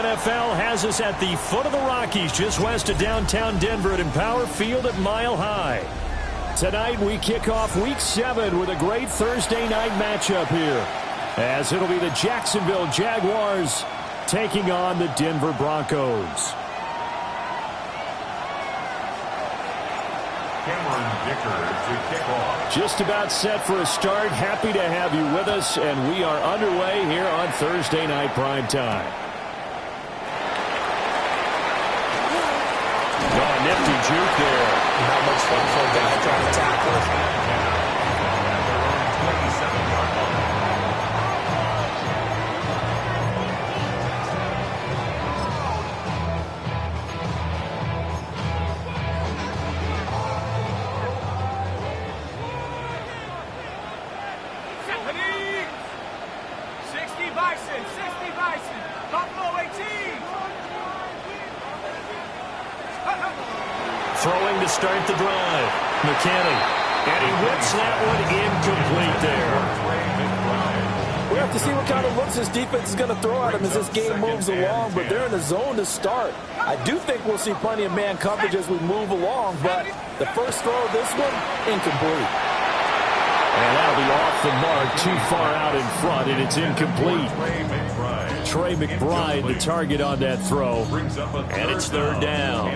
NFL has us at the foot of the Rockies, just west of downtown Denver at Empower Field at Mile High. Tonight we kick off Week 7 with a great Thursday night matchup here, as it'll be the Jacksonville Jaguars taking on the Denver Broncos. Just about set for a start. Happy to have you with us, and we are underway here on Thursday Night Prime Time. Oh, nifty juke there. Not much fun for a guy trying to tackle it. Throwing to start the drive. McKinney. And he whips that one incomplete there. We have to see what kind of looks this defense is going to throw at him as this game moves along, but they're in the zone to start. I do think we'll see plenty of man coverage as we move along, but the first throw of this one, incomplete. And that'll be off the mark, too far out in front, and it's incomplete. Trey McBride, the target on that throw, and it's third down.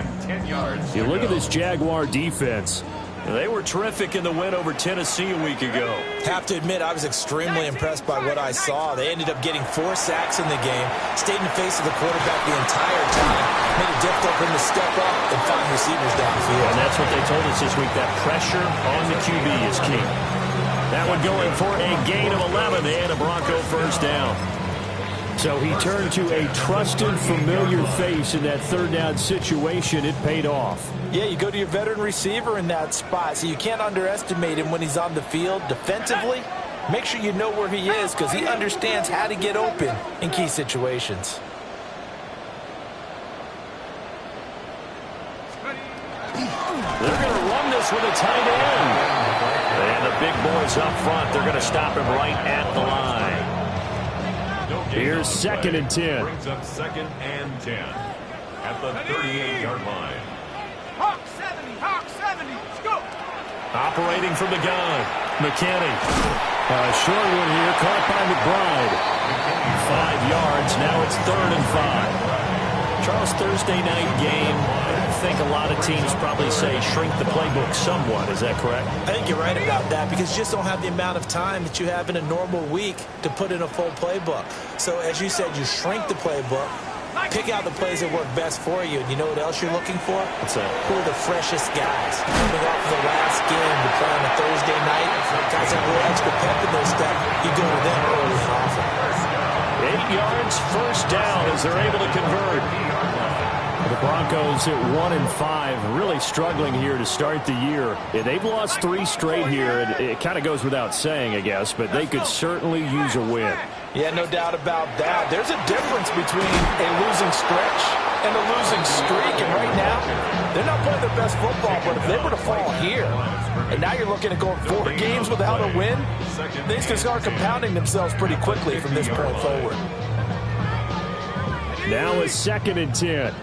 You look at this Jaguar defense. They were terrific in the win over Tennessee a week ago. Have to admit, I was extremely impressed by what I saw. They ended up getting 4 sacks in the game, stayed in the face of the quarterback the entire time, made it difficult for him to step up and find receivers downfield. And that's what they told us this week, that pressure on the QB is key. That one going for a gain of 11 and a Bronco first down. So he turned to a trusted, familiar face in that third down situation. It paid off. Yeah, you go to your veteran receiver in that spot, so you can't underestimate him when he's on the field. Defensively, make sure you know where he is because he understands how to get open in key situations. They're going to run this with a tight end. And the big boys up front, they're going to stop him right at the line. Here's 2nd and 10. Brings up 2nd and 10 at the 38-yard line. Hawk 70, Hawk 70, let's go. Operating from the gun, McKinney. Short one here, caught by McBride. 5 yards, now it's 3rd and 5. Charles, Thursday night game, I think a lot of teams probably say shrink the playbook somewhat. Is that correct? I think you're right about that because you just don't have the amount of time that you have in a normal week to put in a full playbook. So as you said, you shrink the playbook, pick out the plays that work best for you. And you know what else you're looking for? What's that? Who are the freshest guys? Coming off of the last game to play on a Thursday night, guys have a little extra pep in their step. You go to them early and often. 8 yards, first down as they're able to convert. The Broncos at 1-5, really struggling here to start the year. They've lost 3 straight here, and it kind of goes without saying, I guess, but they could certainly use a win. Yeah, no doubt about that. There's a difference between a losing stretch and a losing streak, and right now, they're not playing their best football, but if they were to fall here, and now you're looking at going 4 games without a win, things can start compounding themselves pretty quickly from this point forward. Now it's 2nd and 10.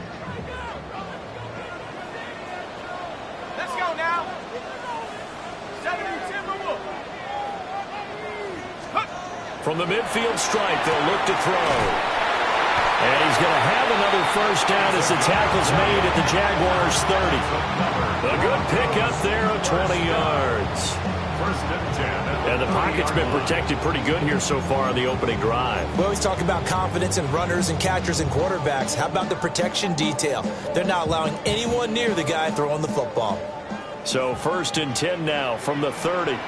From the midfield stripe, they'll look to throw. And he's going to have another first down as the tackle's made at the Jaguars' 30. A good pickup there of 20 yards. And the pocket's been protected pretty good here so far on the opening drive. We always talk about confidence in runners and catchers and quarterbacks. How about the protection detail? They're not allowing anyone near the guy throwing the football. So 1st and 10 now from the 30.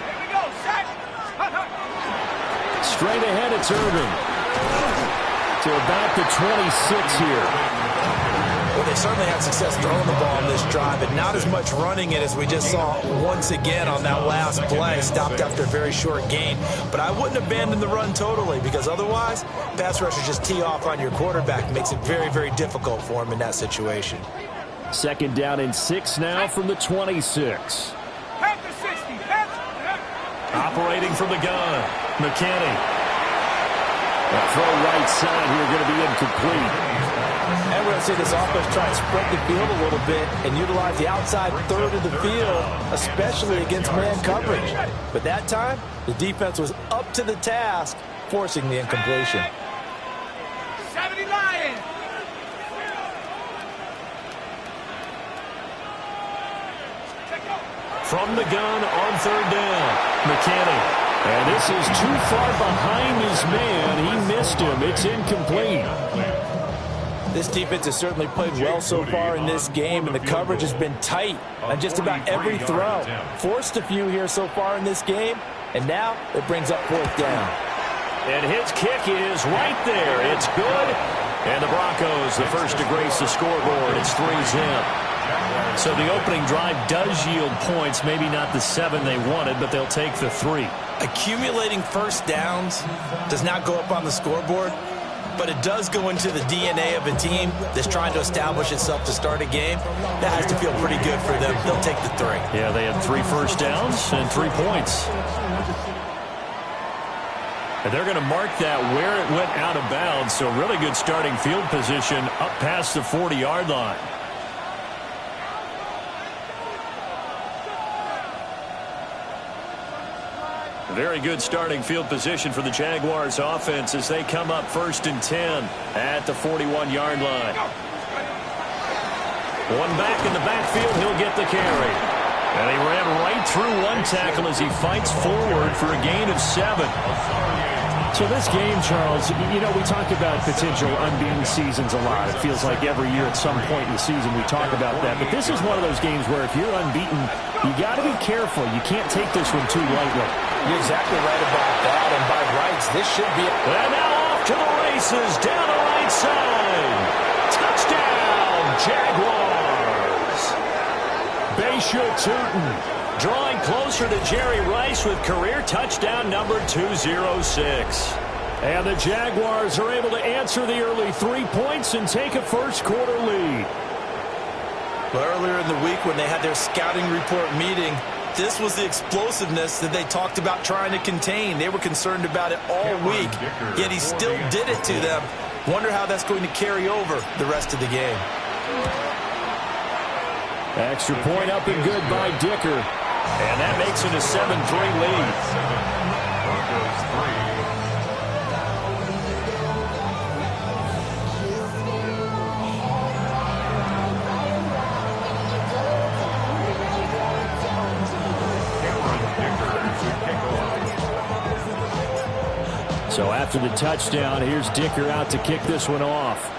Straight ahead, it's Irving to about the 26 here. Well, they certainly had success throwing the ball on this drive, but not as much running it as we just saw once again on that last play. Stopped after a very short gain. But I wouldn't abandon the run totally because otherwise, pass rushers just tee off on your quarterback. Makes it very, very difficult for him in that situation. 2nd down and 6 now from the 26. Operating from the gun, McKinney. A throw right side here going to be incomplete. And we're going to see this offense try and spread the field a little bit and utilize the outside third of the field, especially against man coverage. But that time, the defense was up to the task, forcing the incompletion. 70 Lions. From the gun on third down, McKinney. And this is too far behind his man. He missed him. It's incomplete. This defense has certainly played well so far in this game, and the coverage has been tight on just about every throw. Forced a few here so far in this game, and now it brings up fourth down. And his kick is right there. It's good. And the Broncos, the first to grace the scoreboard. It's 3-zip. So the opening drive does yield points, maybe not the 7 they wanted, but they'll take the 3. Accumulating first downs does not go up on the scoreboard, but it does go into the DNA of a team that's trying to establish itself to start a game. That has to feel pretty good for them. They'll take the 3. Yeah, they had 3 first downs and 3 points. And they're going to mark that where it went out of bounds, so really good starting field position up past the 40-yard line. Very good starting field position for the Jaguars offense as they come up 1st and 10 at the 41-yard line. One back in the backfield, he'll get the carry. And he ran right through one tackle as he fights forward for a gain of 7. So this game, Charles, you know, we talk about potential unbeaten seasons a lot. It feels like every year at some point in the season we talk about that. But this is one of those games where if you're unbeaten, you got to be careful. You can't take this one too lightly. You're exactly right about that, and by rights, this should be And now off to the races, down the right side. Touchdown, Jaguars. Bayshore Tootin drawing closer to Jerry Rice with career touchdown number 206. And the Jaguars are able to answer the early 3 points and take a first-quarter lead. But earlier in the week when they had their scouting report meeting, this was the explosiveness that they talked about trying to contain. They were concerned about it all week, yet he still did it to them. Wonder how that's going to carry over the rest of the game. Extra point up and good by Dicker. And that makes it a 7-3 lead. So after the touchdown, here's Dicker out to kick this one off.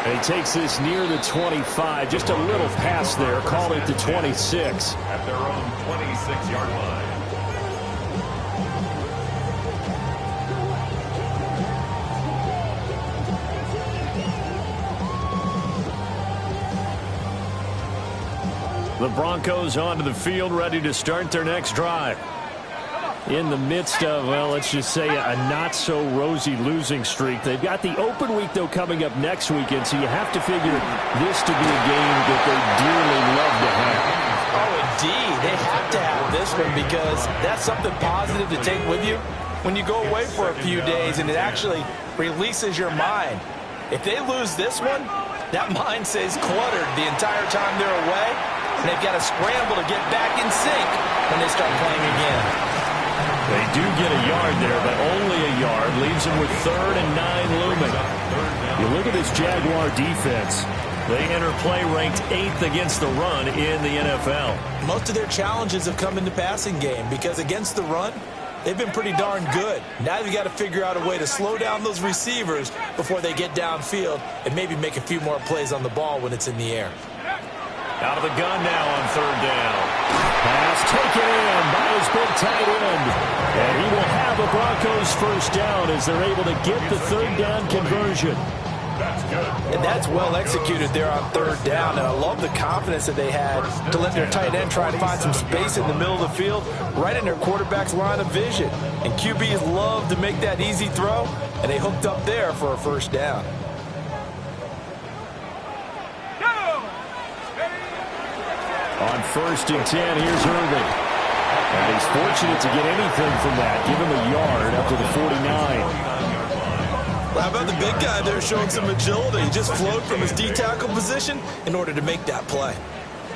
And he takes this near the 25. Just a little pass there. Call it the 26. At their own 26-yard line. The Broncos onto the field, ready to start their next drive. In the midst of, well, let's just say a not-so-rosy losing streak. They've got the open week, though, coming up next weekend, so you have to figure this to be a game that they dearly love to have. Oh, indeed. They have to have this one because that's something positive to take with you when you go away for a few days, and it actually releases your mind. If they lose this one, that mind stays cluttered the entire time they're away, and they've got to scramble to get back in sync when they start playing again. They do get a yard there, but only a yard. Leaves them with 3rd and 9 looming. You look at this Jaguar defense. They enter play ranked 8th against the run in the NFL. Most of their challenges have come in the passing game because against the run, they've been pretty darn good. Now you've got to figure out a way to slow down those receivers before they get downfield and maybe make a few more plays on the ball when it's in the air. Out of the gun now on 3rd down. Pass taken in by his big tight end. And he will have a Broncos first down as they're able to get the 3rd down conversion. That's good. And that's well executed there on 3rd down. And I love the confidence that they had to let their tight end try and find some space in the middle of the field, right in their quarterback's line of vision. And QBs love to make that easy throw, and they hooked up there for a first down. On 1st and 10, here's Irving. And he's fortunate to get anything from that. Give him a yard up to the 49. Well, how about the big guy there showing some agility? He just flowed from his D-tackle position in order to make that play.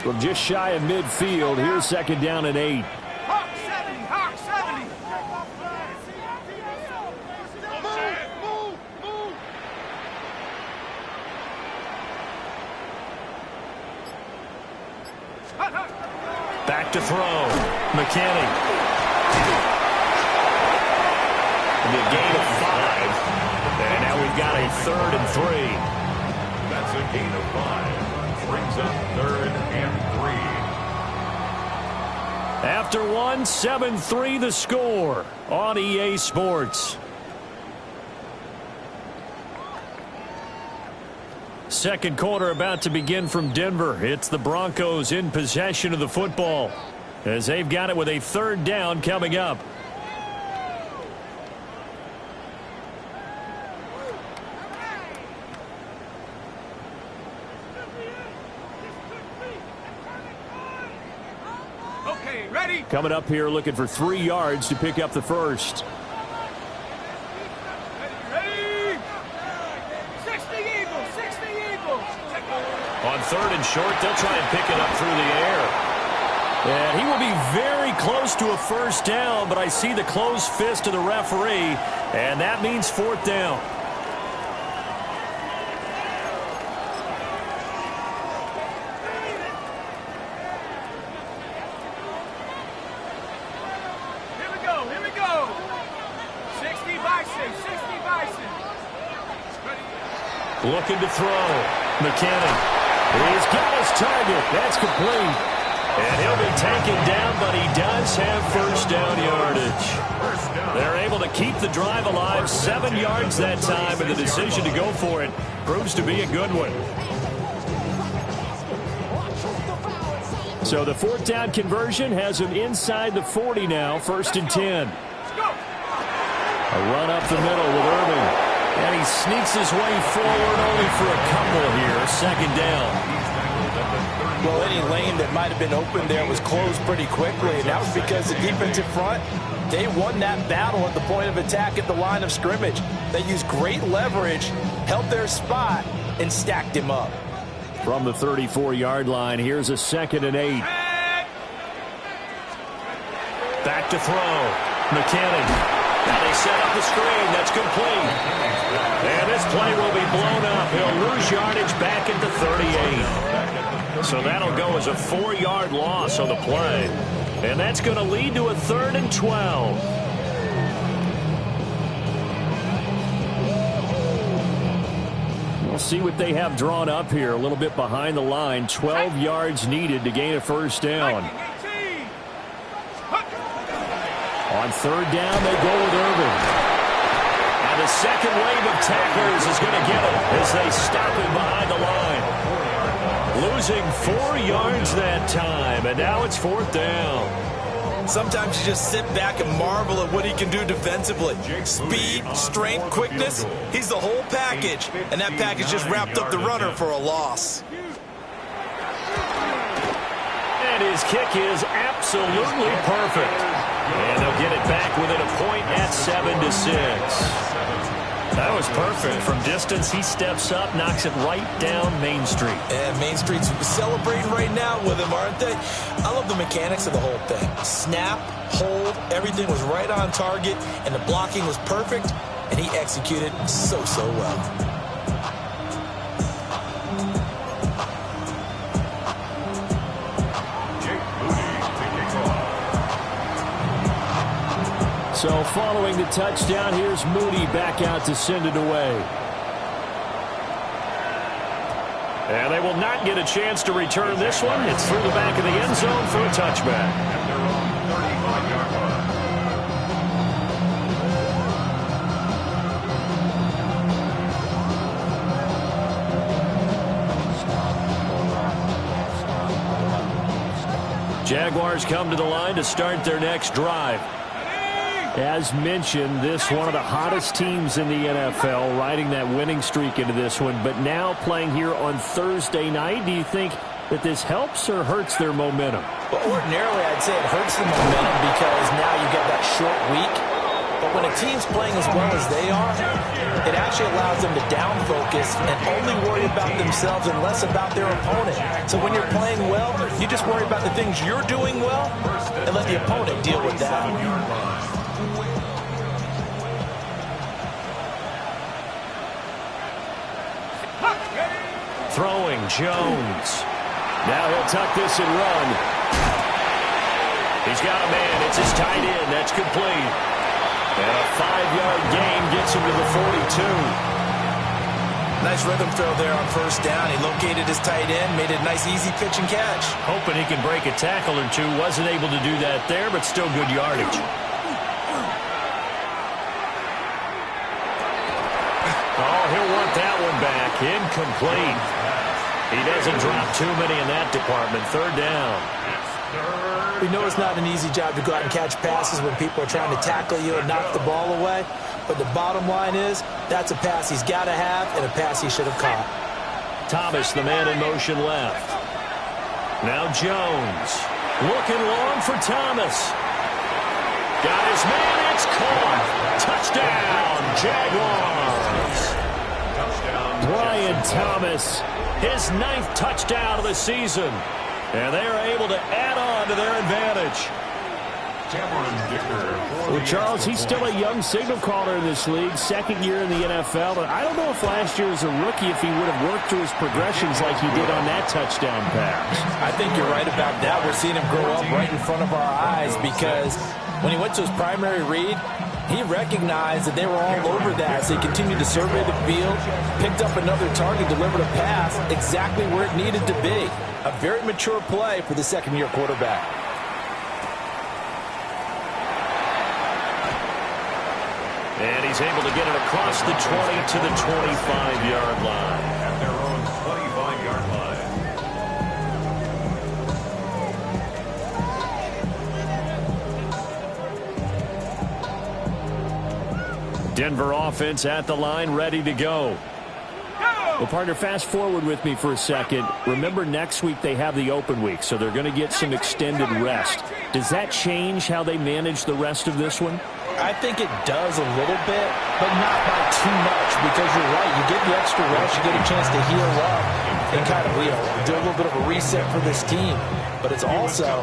Well, just shy of midfield. Here's second down and 8. Hawk 70, Hawk 70. Back to throw. McKinney. It'll be a gain of 5. And now we've got a 3rd and 3. That's a gain of 5. Brings up 3rd and 3. After 1, 7-3 the score on EA Sports. Second quarter about to begin from Denver. It's the Broncos in possession of the football as they've got it with a 3rd down coming up. Okay, ready? Coming up here looking for 3 yards to pick up the first. Ready? 60 Eagles, 60 Eagles. On 3rd and short, they'll try and pick it up through the air. And he will be very close to a first down, but I see the closed fist of the referee, and that means 4th down. Here we go. 60 Bison, 60 Bison. Looking to throw. McKinney. He's got his target. That's complete. And he'll be taken down, but he does have first down yardage. They're able to keep the drive alive. 7 yards that time, and the decision to go for it proves to be a good one. So the 4th down conversion has him inside the 40 now. 1st and 10. A run up the middle with Irving. And he sneaks his way forward only for a couple here. 2nd down. Well, any lane that might have been open there was closed pretty quickly, and that was because the defensive front, they won that battle at the point of attack at the line of scrimmage. They used great leverage, held their spot, and stacked him up. From the 34-yard line, here's a 2nd and 8. Back to throw. McKinney. Now they set up the screen. That's complete. And this play will be blown up. He'll lose yardage back at the 38. So that'll go as a 4-yard loss on the play. And that's going to lead to a 3rd and 12. We'll see what they have drawn up here. A little bit behind the line. 12 yards needed to gain a first down. On 3rd down, they go with Irving. And the second wave of tacklers is going to get him as they stop him behind the line. Losing 4 yards that time, and now it's 4th down. Sometimes you just sit back and marvel at what he can do defensively. Speed, strength, quickness, he's the whole package. And that package just wrapped up the runner for a loss. And his kick is absolutely perfect. And they'll get it back within a point at 7-6. That was perfect. From distance, he steps up, knocks it right down Main Street. And Main Street's celebrating right now with him, aren't they? I love the mechanics of the whole thing. Snap, hold, everything was right on target, and the blocking was perfect, and he executed so well. So following the touchdown, here's Moody back out to send it away. And they will not get a chance to return this one. It's through the back of the end zone for a touchback. At their own 35-yard line. Jaguars come to the line to start their next drive. As mentioned, this one of the hottest teams in the NFL, riding that winning streak into this one, but now playing here on Thursday night. Do you think that this helps or hurts their momentum? Well, ordinarily, I'd say it hurts the momentum because now you get that short week. But when a team's playing as well as they are, it actually allows them to down focus and only worry about themselves and less about their opponent. So when you're playing well, you just worry about the things you're doing well and let the opponent deal with that. Throwing Jones. Now he'll tuck this and run. He's got a man. It's his tight end. That's complete. And a 5-yard gain gets him to the 42. Nice rhythm throw there on first down. He located his tight end, made it a nice easy pitch and catch. Hoping he can break a tackle or two. Wasn't able to do that there, but still good yardage. Oh, he'll want that one back. Incomplete. He doesn't drop too many in that department. Third down. We know it's not an easy job to go out and catch passes when people are trying to tackle you and knock the ball away. But the bottom line is, that's a pass he's got to have and a pass he should have caught. Thomas, the man in motion left. Now Jones. Looking long for Thomas. Got his man. It's caught. Touchdown, Jaguars. Brian Thomas, his 9th touchdown of the season. And they are able to add on to their advantage. Well, Charles, he's still a young signal caller in this league, second year in the NFL. But I don't know if last year as a rookie, if he would have worked through his progressions like he did on that touchdown pass. I think you're right about that. We're seeing him grow up right in front of our eyes because when he went to his primary read, he recognized that they were all over that. So he continued to survey the field, picked up another target, delivered a pass exactly where it needed to be. A very mature play for the second-year quarterback. And he's able to get it across the 20 to the 25-yard line. At their own 25-yard line. Denver offense at the line, ready to go. Well, partner, fast forward with me for a second. Remember, next week they have the open week, so they're going to get some extended rest. Does that change how they manage the rest of this one? I think it does a little bit, but not by too much, because you're right. You get the extra rest, you get a chance to heal up and kind of do a little bit of a reset for this team. But it's also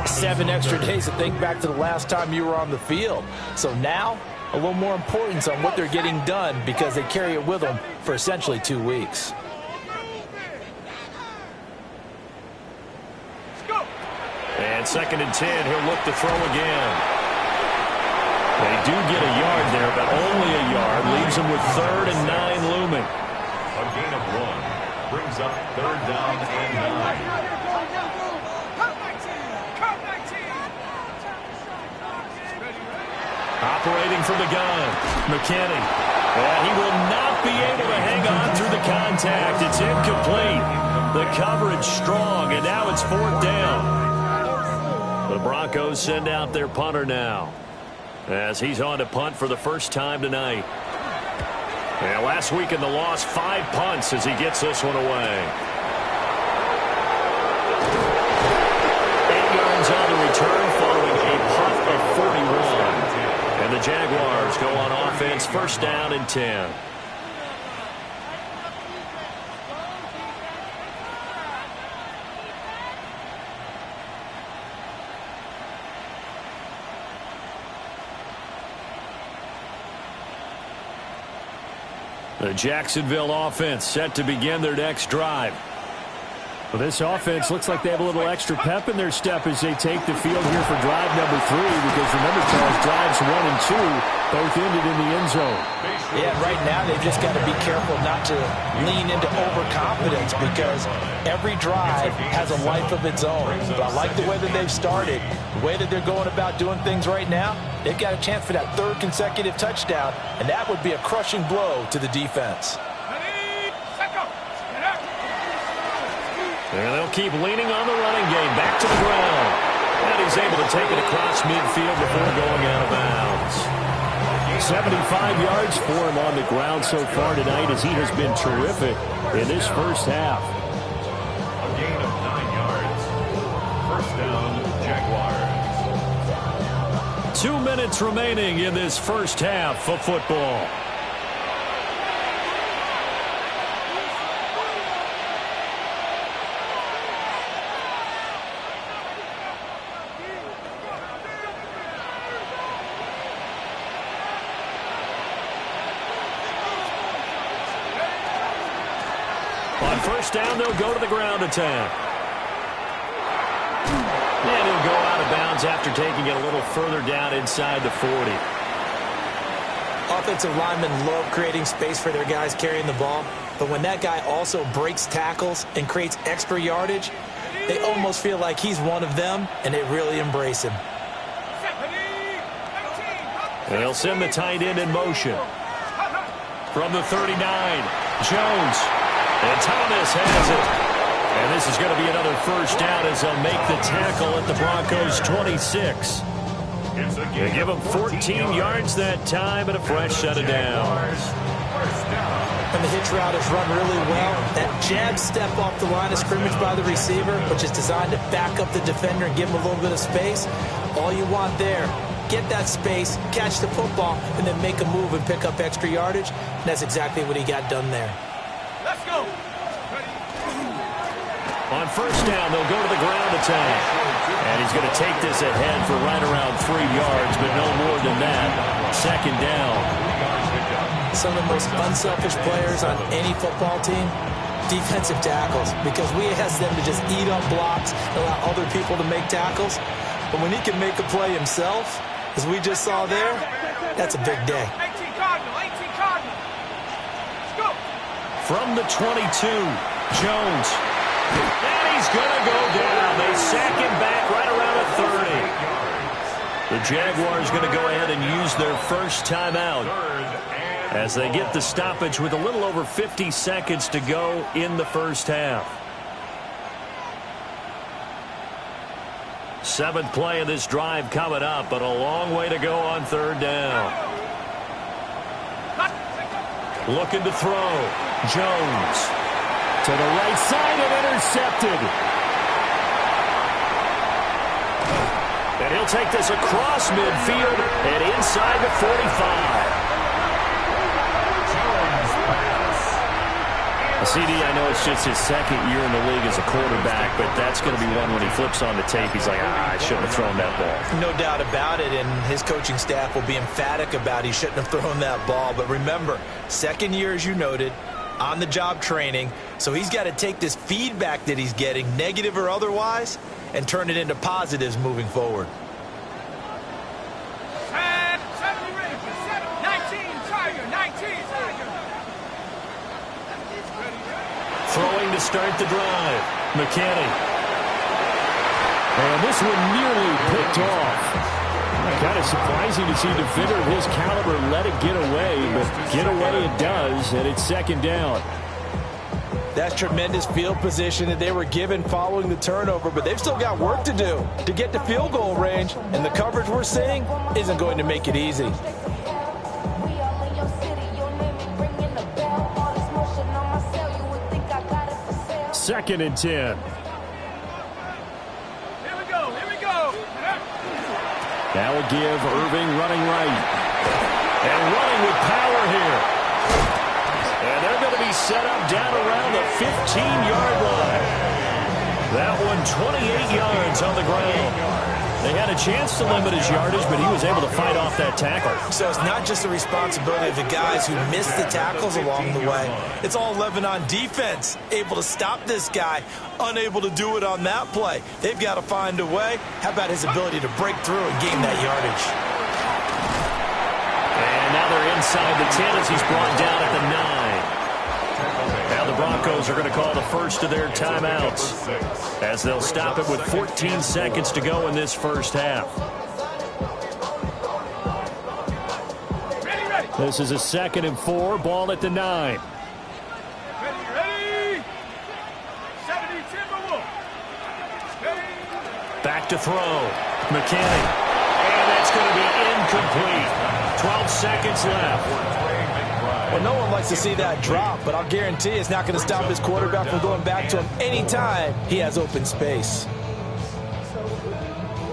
7 extra days to think back to the last time you were on the field. So now, a little more importance on what they're getting done because they carry it with them for essentially 2 weeks. And 2nd and 10, he'll look to throw again. They do get a yard there, but only a yard. Leaves them with 3rd and 9 looming. A gain of 1 brings up 3rd down and 9. Operating from the gun, McKinney. And he will not be able to hang on through the contact. It's incomplete. The coverage strong, and now it's 4th down. The Broncos send out their punter now, as he's on to punt for the first time tonight. And last week in the loss, 5 punts as he gets this one away. 8 yards on the return following a punt of 41. And the Jaguars go on offense, 1st down and 10. The Jacksonville offense set to begin their next drive. Well, this offense looks like they have a little extra pep in their step as they take the field here for drive number 3, because remember, Charles, drives 1 and 2 both ended in the end zone. Yeah, right now they've just got to be careful not to lean into overconfidence because every drive has a life of its own. But I like the way that they've started, the way that they're going about doing things right now. They've got a chance for that 3rd consecutive touchdown, and that would be a crushing blow to the defense. And they'll keep leaning on the running game. Back to the ground. And he's able to take it across midfield before going out of bounds. 75 yards for him on the ground so far tonight as he has been terrific in this first half. A gain of 2 minutes remaining in this first half of football. On first down, they'll go to the ground attack. And he'll go out of bounds after taking it a little further down inside the 40. Offensive linemen love creating space for their guys carrying the ball, but when that guy also breaks tackles and creates extra yardage, they almost feel like he's one of them, and they really embrace him. They'll send the tight end in motion. From the 39, Jones. And Thomas has it. And this is going to be another first down as they'll make the tackle at the Broncos' 26. They give them 14 yards that time and a fresh set of downs. When the hitch route is run really well, that jab step off the line of scrimmage by the receiver, which is designed to back up the defender and give him a little bit of space, all you want there, get that space, catch the football, and then make a move and pick up extra yardage. And that's exactly what he got done there. Let's go. On first down, they'll go to the ground attack. And he's going to take this ahead for right around 3 yards, but no more than that. Second down. Some of the most unselfish players on any football team, defensive tackles, because we ask them to just eat up blocks, allow other people to make tackles. But when he can make a play himself, as we just saw there, that's a big day. 18 Cardinal, 18 Cardinal. Let's go. From the 22, Jones. And he's going to go down. They sack him back right around the 30. The Jaguars going to go ahead and use their first timeout as they get the stoppage with a little over 50 seconds to go in the first half. 7th play of this drive coming up, but a long way to go on third down. Looking to throw. Jones. To the right side and intercepted. And he'll take this across midfield and inside the 45. CD, I know it's just his second year in the league as a quarterback, but that's going to be one when he flips on the tape. He's like, I shouldn't have thrown that ball. No doubt about it, and his coaching staff will be emphatic about he shouldn't have thrown that ball. But remember, second year, as you noted, on-the-job training, so he's got to take this feedback that he's getting, negative or otherwise, and turn it into positives moving forward. 70 ready for 19 Tiger, 19 Tiger. Throwing to start the drive. McKinney. And this one nearly picked off. Kind of surprising to see a defender of his caliber let it get away, but get away it does, and it's second down. That's tremendous field position that they were given following the turnover, but they've still got work to do to get to field goal range, and the coverage we're seeing isn't going to make it easy. Second and 10. Here we go, here we go. That will give Irving running right. And running with power here. And they're going to be set up down around the 15-yard line. That one 28 yards on the ground. They had a chance to limit his yardage, but he was able to fight off that tackle. So it's not just the responsibility of the guys who missed the tackles along the way. It's all 11 on defense, able to stop this guy, unable to do it on that play. They've got to find a way. How about his ability to break through and gain that yardage? And now they're inside the 10 as he's brought down at the 9. Now the Broncos are going to call the first of their timeouts as they'll stop it with 14 seconds to go in this first half. This is a 2nd and 4, ball at the 9. Ready. 70 Timberwolf. Back to throw. McKinney. And that's going to be incomplete. 12 seconds left. Well, no one likes to see that drop, but I'll guarantee it's not going to stop his quarterback from going back to him anytime he has open space.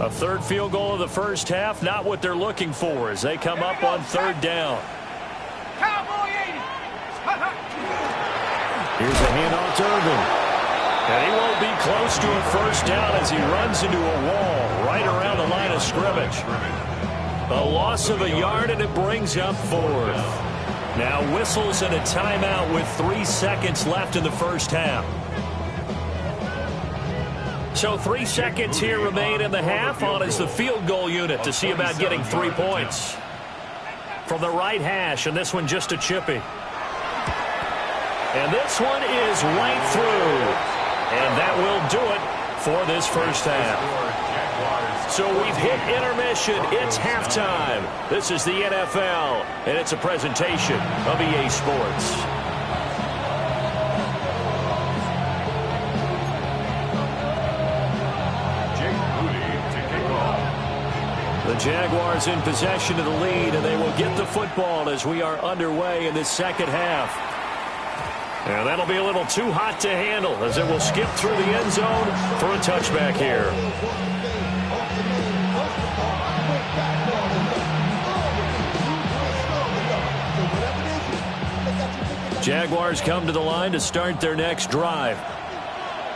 A third field goal of the first half, not what they're looking for as they come up on third down. Cowboy 80. Here's a handoff to Irvin. And he won't be close to a first down as he runs into a wall right around the line of scrimmage. A loss of a yard, and it brings up fourth. Now whistles and a timeout with 3 seconds left in the first half. So 3 seconds here remain in the half. On is the field goal unit to see about getting 3 points. From the right hash, and this one just a chippy. And this one is right through. And that will do it for this first half. So we've hit intermission. It's halftime. This is the NFL, and it's a presentation of EA Sports. The Jaguars in possession of the lead, and they will get the football as we are underway in this second half. And that'll be a little too hot to handle as it will skip through the end zone for a touchback here. Jaguars come to the line to start their next drive.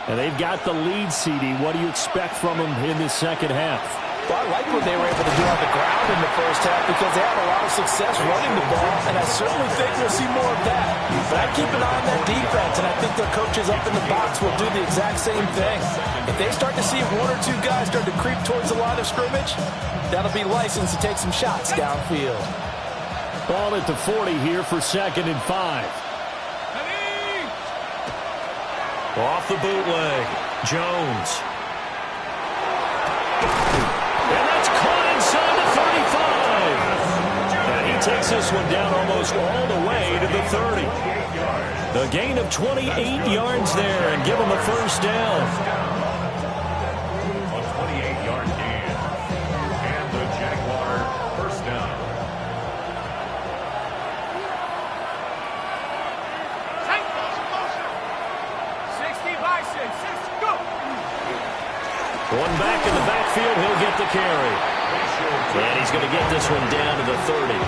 And they've got the lead, CD. What do you expect from them in this second half? Well, I like what they were able to do on the ground in the first half because they had a lot of success running the ball, and I certainly think we'll see more of that. But I keep an eye on that defense, and I think their coaches up in the box will do the exact same thing. If they start to see one or two guys start to creep towards the line of scrimmage, that'll be license to take some shots downfield. Ball at the 40 here for 2nd and 5. Off the bootleg, Jones. And that's caught inside the 35. And he takes this one down almost all the way to the 30. A gain of 28 yards there and give him a first down. A 28-yard gain. And the Jaguar first down. One back in the backfield, he'll get the carry. And he's going to get this one down to the 30.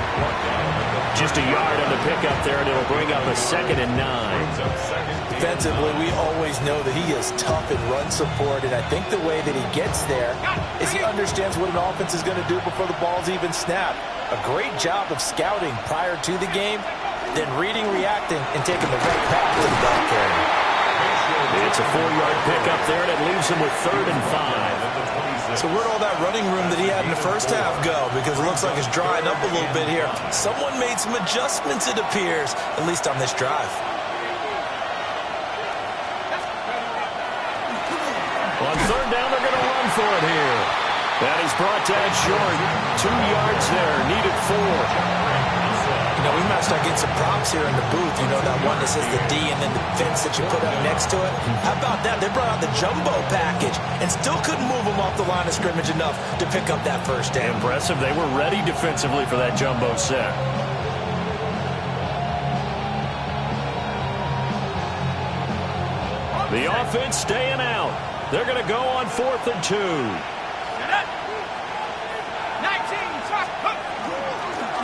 Just a yard on the pickup there, and it'll bring up a 2nd and 9. Defensively, we always know that he is tough in run support, and I think the way that he gets there is he understands what an offense is going to do before the ball's even snapped. A great job of scouting prior to the game, then reading, reacting, and taking the right path to the ball carry. It's a 4-yard pickup there, and it leaves him with 3rd and 5. So where'd all that running room that he had in the first half go? Because it looks like it's drying up a little bit here. Someone made some adjustments, it appears, at least on this drive. On 3rd down, they're going to run for it here. That is brought down short. 2 yards there, needed 4. You know, we might start getting some props here in the booth. You know, that one that says the D and then the fence that you put up next to it. How about that? They brought out the jumbo package and still couldn't move them off the line of scrimmage enough to pick up that first down. Impressive. They were ready defensively for that jumbo set. The offense staying out. They're going to go on 4th and 2.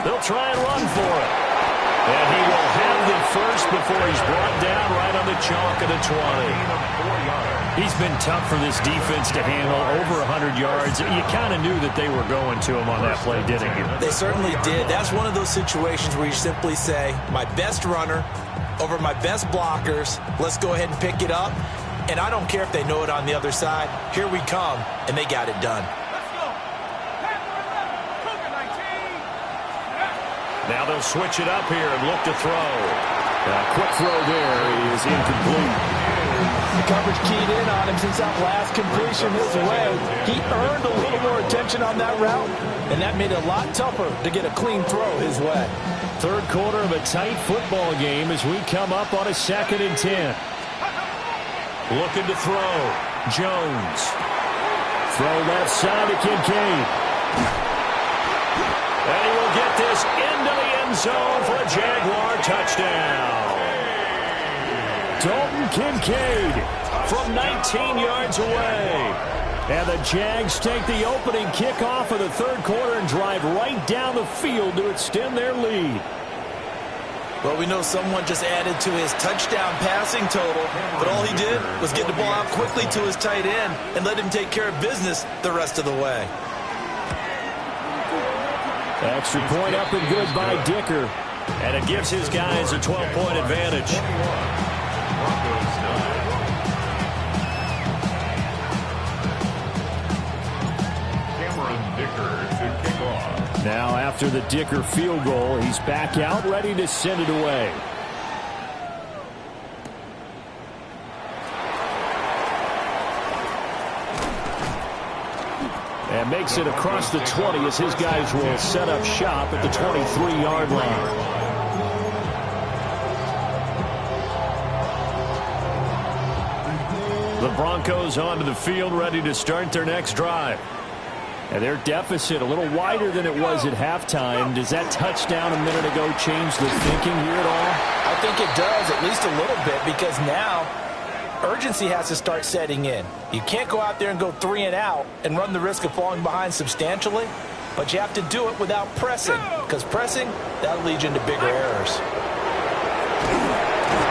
They'll try and run for it. And he will have the first before he's brought down right on the chalk of the 20. He's been tough for this defense to handle, over 100 yards. You kind of knew that they were going to him on that play, didn't you? They certainly did. That's one of those situations where you simply say, my best runner over my best blockers. Let's go ahead and pick it up. And I don't care if they know it on the other side. Here we come, and they got it done. Now they'll switch it up here and look to throw. Quick throw there is incomplete. The coverage keyed in on him since that last completion his way. He earned a little more attention on that route, and that made it a lot tougher to get a clean throw his way. 3rd quarter of a tight football game as we come up on a 2nd and 10. Looking to throw. Jones. Throw left side to Kincaid. And he will get this into the end zone for a Jaguar touchdown. Dalton Kincaid from 19 yards away. And the Jags take the opening kickoff of the third quarter and drive right down the field to extend their lead. Well, we know someone just added to his touchdown passing total, but all he did was get the ball out quickly to his tight end and let him take care of business the rest of the way. Extra point up and good by Dicker. And it gives his guys a 12-point advantage. Now after the Dicker field goal, he's back out ready to send it away. And makes it across the 20 as his guys will set up shop at the 23-yard line. The Broncos onto the field ready to start their next drive. And their deficit a little wider than it was at halftime. Does that touchdown a minute ago change the thinking here at all? I think it does, at least a little bit, because now urgency has to start setting in. You can't go out there and go 3 and out and run the risk of falling behind substantially, but you have to do it without pressing, because pressing, that'll lead you into bigger errors.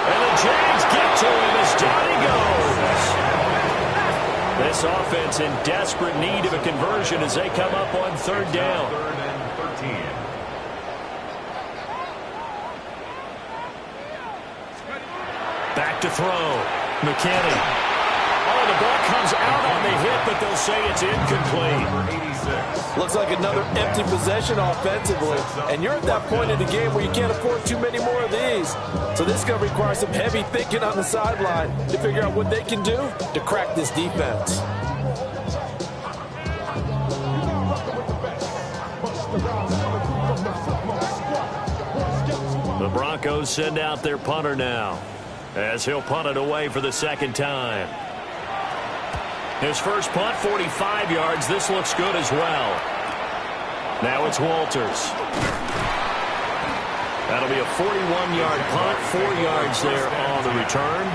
And the Jags get to him as down he goes. This offense in desperate need of a conversion as they come up on third down. Third and 13. Back to throw. McKinney. Oh, the ball comes out on the hit, but they'll say it's incomplete. 86. Looks like another empty possession offensively, and you're at that point in the game where you can't afford too many more of these. So this is going to require some heavy thinking on the sideline to figure out what they can do to crack this defense. The Broncos send out their punter now, as he'll punt it away for the second time. His first punt, 45 yards. This looks good as well. Now it's Walters. That'll be a 41-yard punt, 4 yards there on the return.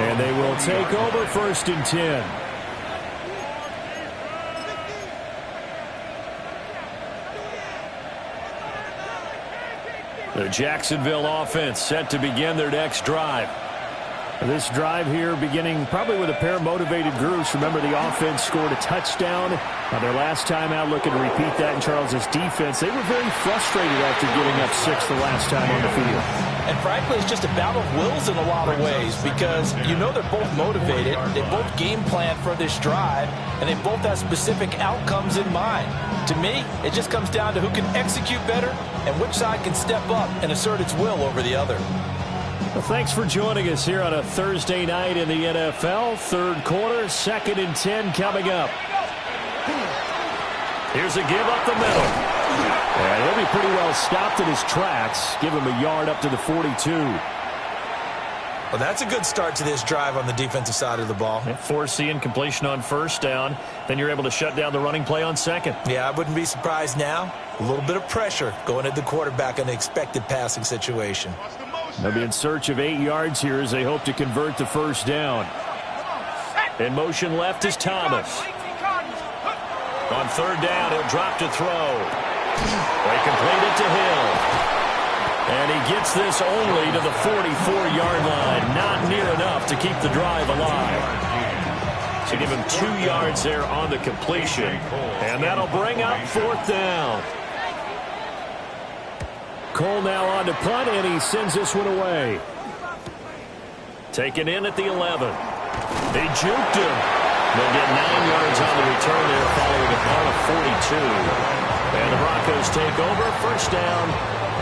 And they will take over first and 10. The Jacksonville offense set to begin their next drive. This drive here beginning probably with a pair of motivated groups. Remember, the offense scored a touchdown their last time out. Looking to repeat that in Charles's defense. They were very frustrated after giving up 6 the last time on the field. And frankly, it's just a battle of wills in a lot of ways, because you know they're both motivated. They both game plan for this drive, and they both have specific outcomes in mind. To me, it just comes down to who can execute better and which side can step up and assert its will over the other. Well, thanks for joining us here on a Thursday night in the NFL. Third quarter, 2nd and 10 coming up. Here's a give up the middle. And he'll be pretty well stopped in his tracks. Give him a yard up to the 42. Well, that's a good start to this drive on the defensive side of the ball. Forcing incompletion on first down. Then you're able to shut down the running play on second. Yeah, I wouldn't be surprised now. A little bit of pressure going at the quarterback in the expected passing situation. They'll be in search of 8 yards here as they hope to convert the first down. In motion left is Thomas. On third down, he'll drop to throw. They complete it to Hill. And he gets this only to the 44-yard line. Not near enough to keep the drive alive. So give him 2 yards there on the completion. And that'll bring up fourth down. Cole now on to punt, and he sends this one away. Taken in at the 11. They juked him. They'll get 9 yards on the return there following a punt of 42. And the Broncos take over, first down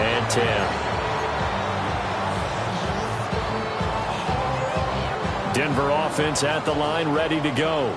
and 10. Denver offense at the line, ready to go.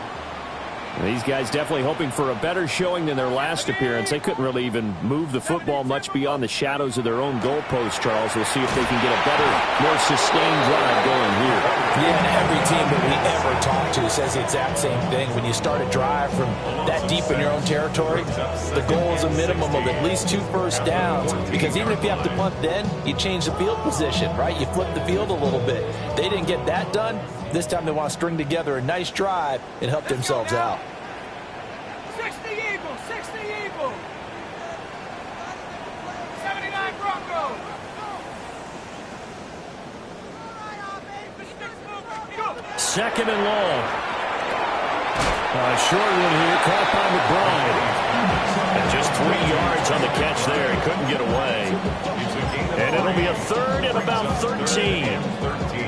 And these guys definitely hoping for a better showing than their last appearance. They couldn't really even move the football much beyond the shadows of their own goalpost, Charles. We'll see if they can get a better, more sustained drive going here. Yeah, and every team that we ever talk to says the exact same thing. When you start a drive from that deep in your own territory, the goal is a minimum of at least 2 first downs, because even if you have to punt then, you change the field position, right? You flip the field a little bit. They didn't get that done. This time they want to string together a nice drive and help themselves out. 60 Eagles. 79 Broncos. Second and long. Short one here, caught by McBride. And just 3 yards on the catch there. He couldn't get away. And it'll be a third and about 13.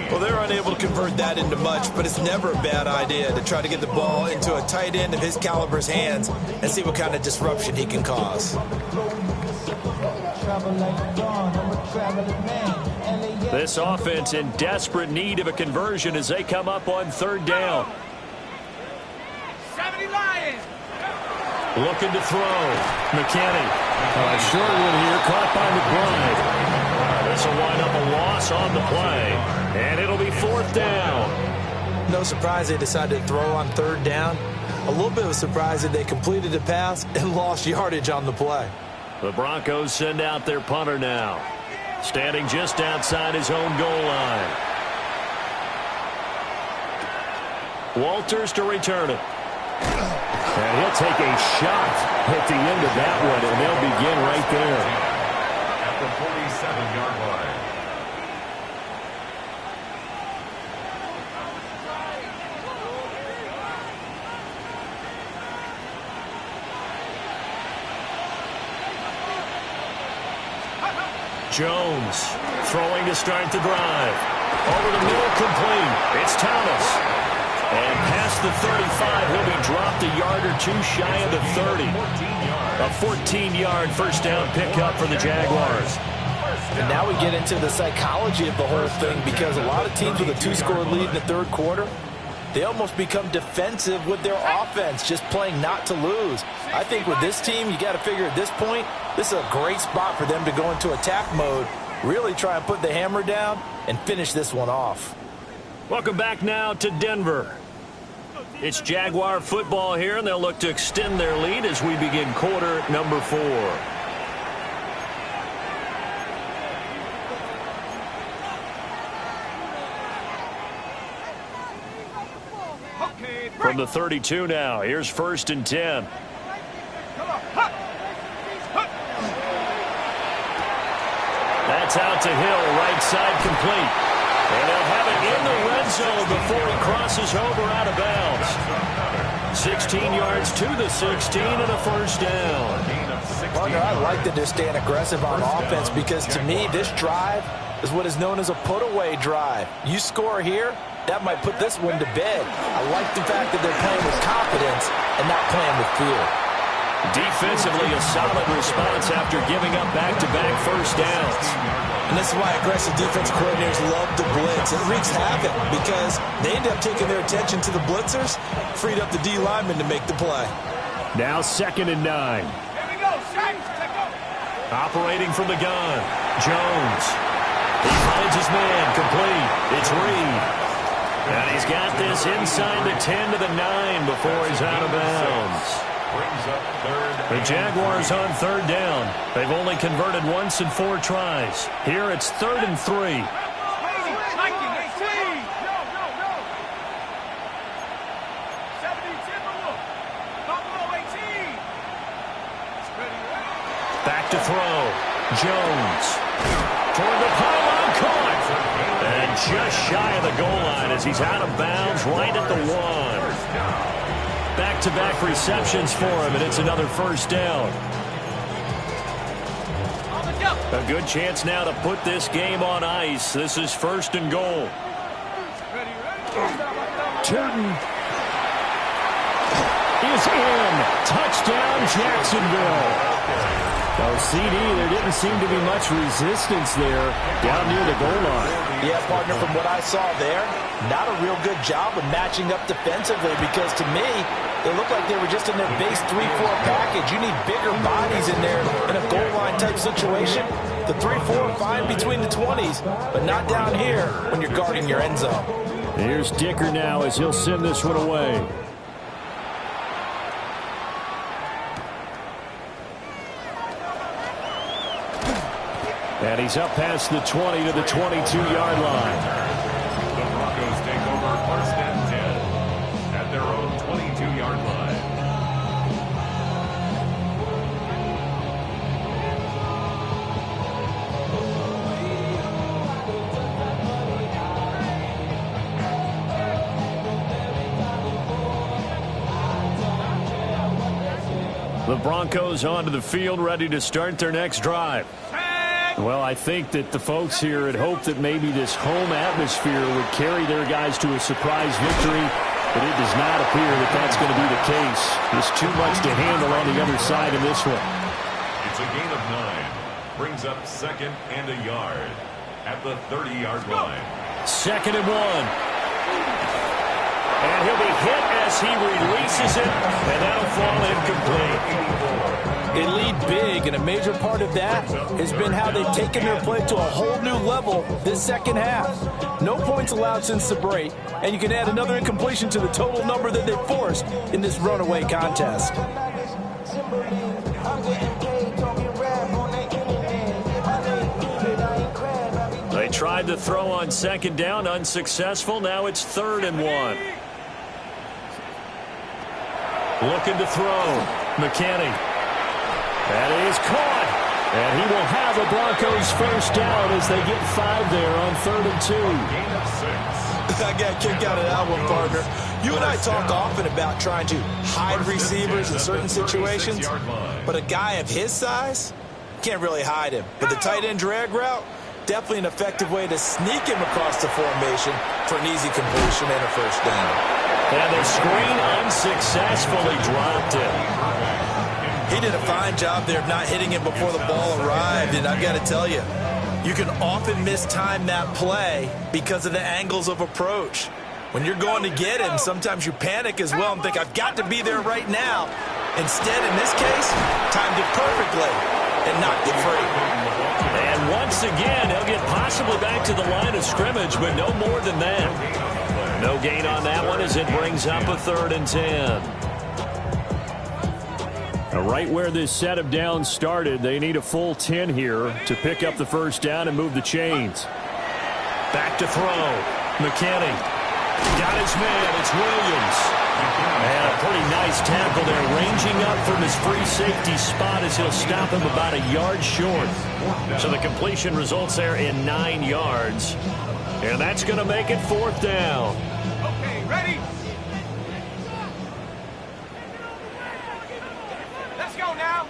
Well, they're unable to convert that into much, but it's never a bad idea to try to get the ball into a tight end of his caliber's hands and see what kind of disruption he can cause. This offense in desperate need of a conversion as they come up on third down. 70 Lions. Looking to throw. McKinney. Short one here, caught by McBride. This will wind up a loss on the play. And it'll be fourth down. No surprise they decided to throw on third down. A little bit of a surprise that they completed the pass and lost yardage on the play. The Broncos send out their punter now. Standing just outside his own goal line. Walters to return it. And he'll take a shot at the end of that one, and they'll begin right there. At the 47-yard line. Jones throwing to start the drive. Over the middle, complete. It's Thomas. And past the 35, he'll be dropped a yard or two shy of the 30. A 14-yard first down pickup for the Jaguars. And now we get into the psychology of the whole thing, because a lot of teams with a 2-score lead in the third quarter, they almost become defensive with their offense, just playing not to lose. I think with this team, you got to figure at this point, this is a great spot for them to go into attack mode, really try and put the hammer down and finish this one off. Welcome back now to Denver. It's Jaguar football here, and they'll look to extend their lead as we begin quarter number 4. From the 32 now, here's first and 10. That's out to Hill, right side complete. And they'll have it in the red zone before he crosses over out of bounds. 16 yards to the 16 and a first down. Partner, I like that they're staying aggressive on offense, because to me, this drive is what is known as a put-away drive. You score here, that might put this one to bed. I like the fact that they're playing with confidence and not playing with fear. Defensively, a solid response after giving up back-to-back first downs. And this is why aggressive defense coordinators love to blitz. It wreaks havoc because they end up taking their attention to the blitzers, freed up the D lineman to make the play. Now second and 9. Here we go, Saints. Take over. Operating from the gun, Jones. He finds his man, complete. It's Reed. And he's got this inside the 10 to the 9 before he's out of bounds. Brings up third. The Jaguars on third down. They've only converted once in 4 tries. Here it's 3rd and 3. Viking 18. No. 70 Timberwolves. Buffalo 18. Back to throw. Jones. Toward the pylon, caught. And just shy of the goal line as he's out of bounds right at the 1. Back-to-back receptions for him, and it's another first down. A good chance now to put this game on ice. This is 1st and goal. Turton is in. Touchdown, Jacksonville. Oh, CD, there didn't seem to be much resistance there down near the goal line. Yeah, partner, from what I saw there, not a real good job of matching up defensively, because to me, it looked like they were just in their base 3-4 package. You need bigger bodies in there in a goal line type situation. The 3-4 fine between the 20s, but not down here when you're guarding your end zone. Here's Dicker now as he'll send this one away. And he's up past the 20 to the 22-yard line. The Broncos take over 1st and 10 at their own 22-yard line. The Broncos onto the field, ready to start their next drive. Well, I think that the folks here had hoped that maybe this home atmosphere would carry their guys to a surprise victory, but it does not appear that that's going to be the case. There's too much to handle on the other side of this one. It's a gain of 9. Brings up 2nd and a yard at the 30-yard line. 2nd and 1. And he'll be hit as he releases it, and that'll fall incomplete. They lead big, and a major part of that has been how they've taken their play to a whole new level this second half. No points allowed since the break, and you can add another incompletion to the total number that they've forced in this runaway contest. They tried to throw on 2nd down, unsuccessful. Now it's 3rd and 1. Looking to throw. McKinney. That is caught. And he will have a Broncos first down as they get 5 there on 3rd and 2. Gain of 6. I got kicked out of that one, partner. You and I talk often about trying to hide receivers in certain situations, but a guy of his size can't really hide him. But the tight end drag route, definitely an effective way to sneak him across the formation for an easy completion and a first down. And the screen unsuccessfully dropped it. He did a fine job there of not hitting him before the ball arrived, and I've got to tell you, you can often mistime that play because of the angles of approach. When you're going to get him, sometimes you panic as well and think, I've got to be there right now. Instead, in this case, timed it perfectly and knocked it free. And once again, he'll get possibly back to the line of scrimmage, but no more than that. No gain on that one as it brings up a 3rd and 10. Right where this set of downs started, they need a full 10 here to pick up the first down and move the chains. Back to throw. McKinney. Got his man. It's Williams. And a pretty nice tackle there, ranging up from his free safety spot as he'll stop him about a yard short. So the completion results there in 9 yards. And that's going to make it 4th down. Okay, ready? Let's go now.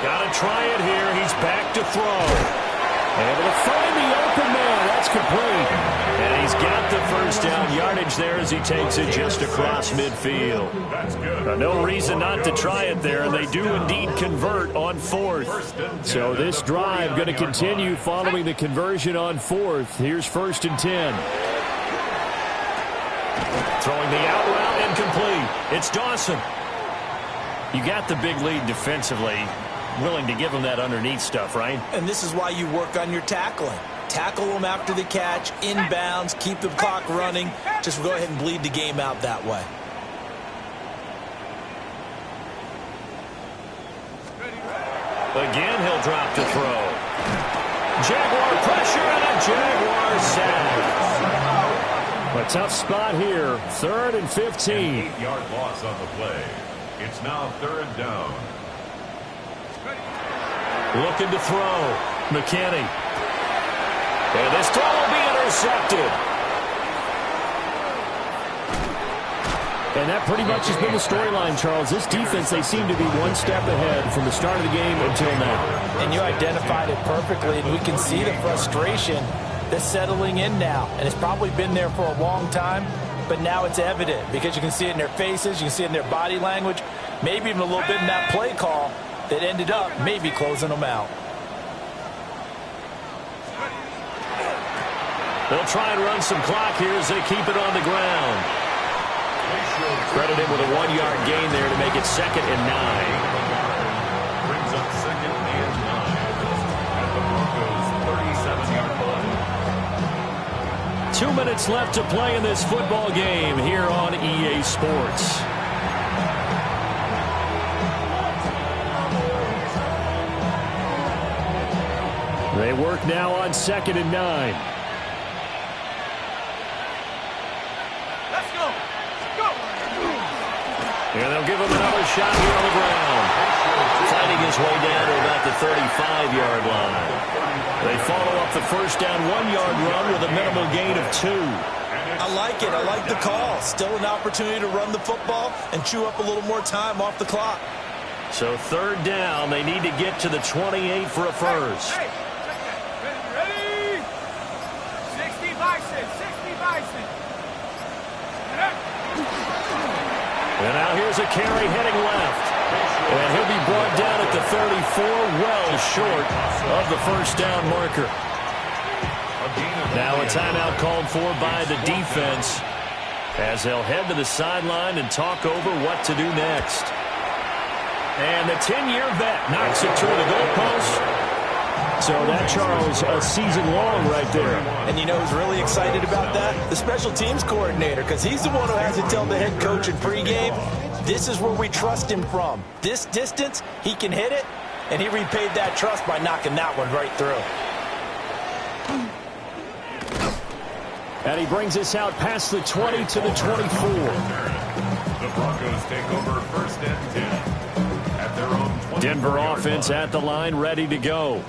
Got to try it here. He's back to throw. Able to find the open man. That's complete. And he's got the first down yardage there as he takes it just across midfield. That's good. No reason not to try it there, and they do indeed convert on 4th. So this drive going to continue following the conversion on 4th. Here's 1st and 10. Throwing the out route incomplete. It's Dawson. You got the big lead defensively. Willing to give him that underneath stuff, right? And this is why you work on your tackling. Tackle them after the catch, inbounds, keep the clock running. Just go ahead and bleed the game out that way. Again, he'll drop to throw. Jaguar pressure and a Jaguar sack. A tough spot here. 3rd and 15. 8-yard loss on the play. It's now 3rd down. Looking to throw. McKinney. And this throw will be intercepted. And that pretty much has been the storyline, Charles. This defense, they seem to be one step ahead from the start of the game until now. And you identified it perfectly, and we can see the frustration that's settling in now. And it's probably been there for a long time, but now it's evident because you can see it in their faces, you can see it in their body language, maybe even a little bit in that play call that ended up maybe closing them out. They'll try and run some clock here as they keep it on the ground. Credited with a 1-yard gain there to make it 2nd and 9. Brings up 2nd and 9 at the Broncos' 37-yard line. 2 minutes left to play in this football game here on EA Sports. They work now on 2nd and 9. Let's go. Go. And they'll give him another shot here on the ground. Finding his way down to about the 35-yard line. They follow up the first down 1-yard run with a minimal gain of 2. And I like it. I like the call. Still an opportunity to run the football and chew up a little more time off the clock. So third down, they need to get to the 28 for a first. Hey, ready? 60 Bison, 60 Bison. And now here's a carry heading left. And he'll be brought down at the 34, well short of the first down marker. Now a timeout called for by the defense as they'll head to the sideline and talk over what to do next. And the 10-year vet knocks it toward the goalpost. So that, Charles, a season long right there. And you know who's really excited about that? The special teams coordinator, because he's the one who has to tell the head coach in pregame, this is where we trust him from. This distance, he can hit it, and he repaid that trust by knocking that one right through. And he brings us out past the 20 to the 24. The Broncos take over first and 10 at their own 20. Denver offense at the line, ready to go.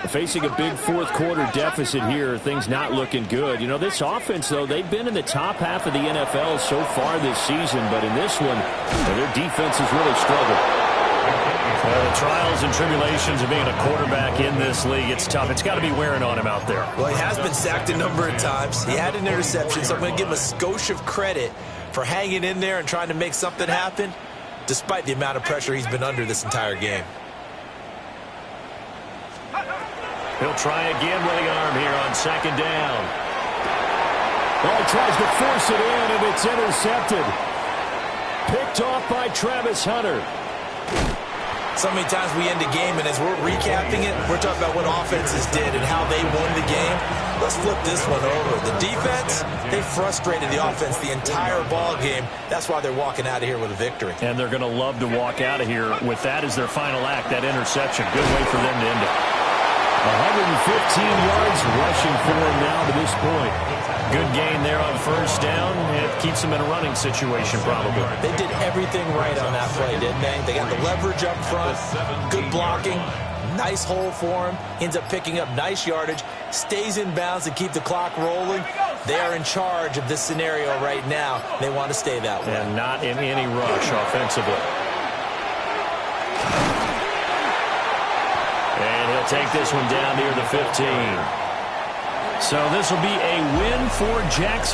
Facing a big fourth quarter deficit here, things not looking good. You know, this offense, though, they've been in the top half of the NFL so far this season, but in this one, their defense has really struggled. The trials and tribulations of being a quarterback in this league, it's tough. It's got to be wearing on him out there. Well, he has been sacked a number of times. He had an interception, so I'm going to give him a skosh of credit for hanging in there and trying to make something happen, despite the amount of pressure he's been under this entire game. He'll try again with the arm here on second down. Well, he tries to force it in, and it's intercepted. Picked off by Travis Hunter. So many times we end a game, and as we're recapping it, we're talking about what offenses did and how they won the game. Let's flip this one over. The defense, they frustrated the offense the entire ball game. That's why they're walking out of here with a victory. And they're going to love to walk out of here with that as their final act, that interception. Good way for them to end it. 115 yards rushing for him now to this point. Good gain there on first down. It keeps them in a running situation probably. They did everything right on that play, didn't they? They got the leverage up front, good blocking, nice hole for him. Ends up picking up nice yardage, stays in bounds to keep the clock rolling. They are in charge of this scenario right now. They want to stay that way. And not in any rush offensively. And he'll take this one down near the 15. So this will be a win for Jags